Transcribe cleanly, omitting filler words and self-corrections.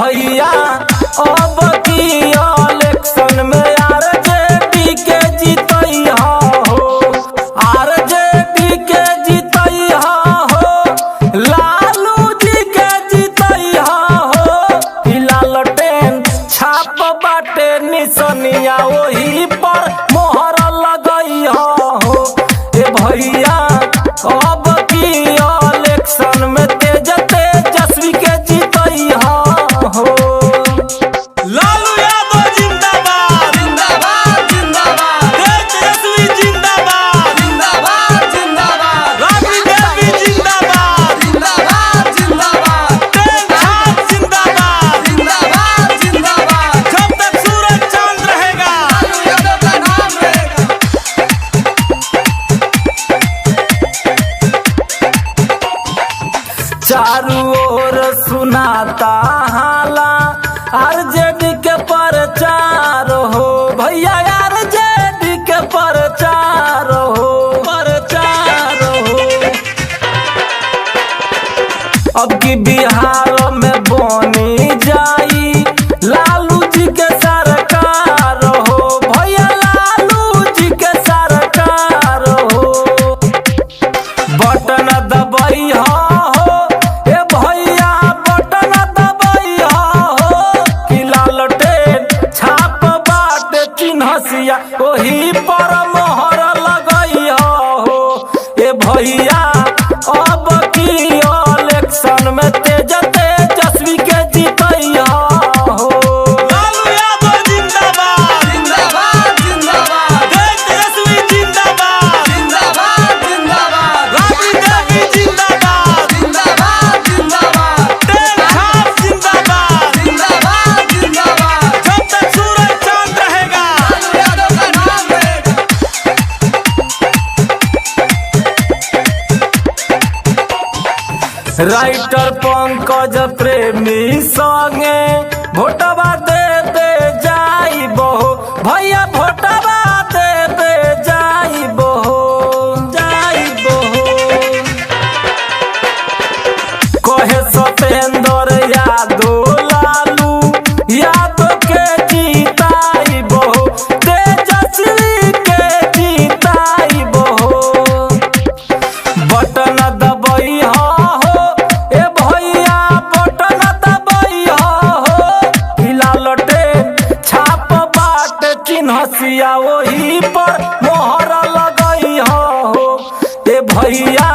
भैया अब की इलेक्शन में आरजेडी के जीतैया हो, आरजेडी के जीतैया हो, लालू जी के जीतैया हो। लालटेन छाप बाटे निसनिया वही पर मोहर लगैया हो। ए भैया अब की इलेक्शन में तेज तेजस्वी के जीतैया हो। लालू यादव जिंदाबाद जिंदाबाद जिंदाबाद तेजस्वी जिंदाबाद जिंदाबाद जिंदाबाद राबड़ी देवी जिंदाबाद जिंदाबाद जिंदाबाद तेज छाप जिंदाबाद जिंदाबाद जिंदाबाद जब तक सूरज चांद रहेगा लालू यादव का नाम रहेगा। चारों ओर सुनाता हाला आरजेडी के प्रचार हो। भैया आरजेडी के प्रचार हो, प्रचार हो। अब की बिहार में बनी जाई लालू जी के सरकार हो। भैया लालू जी के सरकार हो। बटन दबैया हो, ए भैया बटन दबैया हो। कि लालटेन छाप बाटे चिन्हसिया ओही पर मोहर लगैया हो। ए भैया अब की इलेक्शन में तेज तेजस्वी के जीतैया हो। लालू यादव जिंदाबाद जिंदाबाद जिंदाबाद तेजस्वी जिंदाबाद जिंदाबाद जिंदाबाद राबड़ी देवी जिंदाबाद जिंदाबाद जिंदाबाद तेज छाप जिंदाबाद जिंदाबाद जिंदाबाद जब तक सूरज चांद रहेगा लालू यादव का नाम रहेगा। राइटर पंकज प्रेमी संगे भोटवा देते जाइबो भैया, भोटवा देते जाइबो जाइबो। कहे सतेंद्र यादव लालू यादव के जीताइबो, तेजस्वी के जीताइबो। बटन दबैया हो, ए भैया बटन दबैया हो। कि लालटेन छाप बाट चिन्हसिया वही पर मोहर लगैया हो। ए भैया